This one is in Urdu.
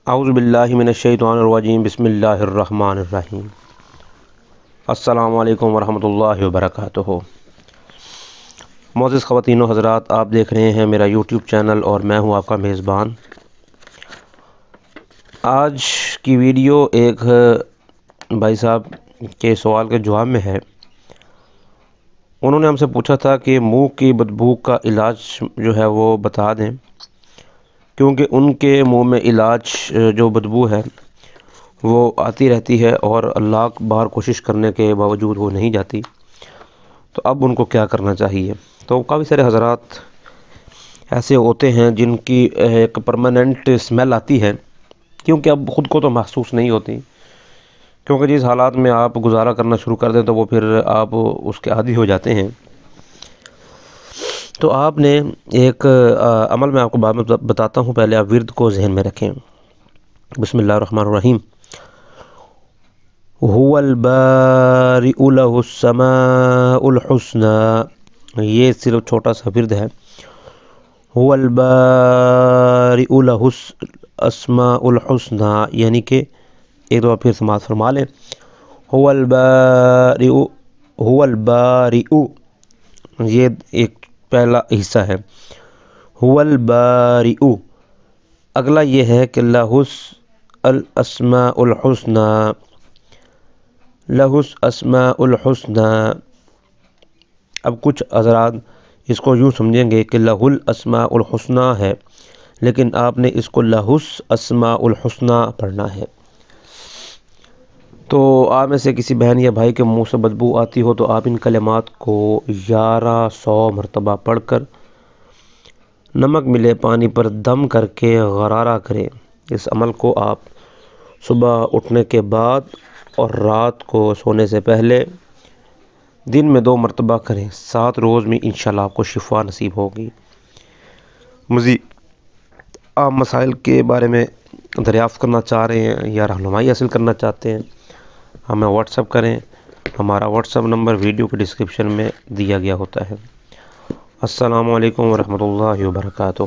اعوذ باللہ من الشیطان الرجیم بسم اللہ الرحمن الرحیم۔ السلام علیکم ورحمۃ اللہ وبرکاتہ۔ معزز خواتین و حضرات، آپ دیکھ رہے ہیں میرا یوٹیوب چینل اور میں ہوں آپ کا میزبان۔ آج کی ویڈیو ایک بھائی صاحب کے سوال کے جواب میں ہے۔ انہوں نے ہم سے پوچھا تھا کہ منہ کی بدبو کا علاج جو ہے وہ بتا دیں، کیونکہ ان کے منہ میں علاج جو بدبو ہے وہ آتی رہتی ہے اور لاکھ بار کوشش کرنے کے باوجود وہ نہیں جاتی، تو اب ان کو کیا کرنا چاہیے۔ تو کافی سارے حضرات ایسے ہوتے ہیں جن کی ایک پرماننٹ اسمیل آتی ہے، کیونکہ اب خود کو تو محسوس نہیں ہوتی، کیونکہ جس حالات میں آپ گزارا کرنا شروع کر دیں تو وہ پھر آپ اس کے عادی ہو جاتے ہیں۔ تو آپ نے ایک عمل میں آپ کو بعد میں بتاتا ہوں، پہلے آپ ورد کو ذہن میں رکھیں۔ بسم اللہ الرحمن الرحیم۔ هو البارئ له السماء الحسنى، یہ صرف چھوٹا سا ورد ہے۔ هو البارئ له الاسماء الحسنى، یعنی کہ ایک دفعہ پھر سماعت فرما لیں۔ هو البارئ، یہ ایک پہلا حصہ ہے، هو البارئ۔ اگلا یہ ہے کہ لہ الاسماء الحسنى، لہ الاسماء الحسنى۔ اب کچھ حضرات اس کو یوں سمجھیں گے کہ لہ الاسماء الحسنى ہے، لیکن آپ نے اس کو لہ الاسماء الحسنى پڑھنا ہے۔ تو آپ میں سے کسی بہن یا بھائی کے منہ سے بدبو آتی ہو تو آپ ان کلمات کو 1100 مرتبہ پڑھ کر نمک ملے پانی پر دم کر کے غرارہ کریں۔ اس عمل کو آپ صبح اٹھنے کے بعد اور رات کو سونے سے پہلے دن میں 2 مرتبہ کریں۔ 7 روز میں انشاءاللہ آپ کو شفا نصیب ہوگی۔ مزید آپ مسائل کے بارے میں دریافت کرنا چاہ رہے ہیں یا رہنمائی حاصل کرنا چاہتے ہیں، ہمیں واٹس اپ کریں۔ ہمارا واٹس اپ نمبر ویڈیو کے ڈسکرپشن میں دیا گیا ہوتا ہے۔ السلام علیکم ورحمۃ اللہ وبرکاتہ۔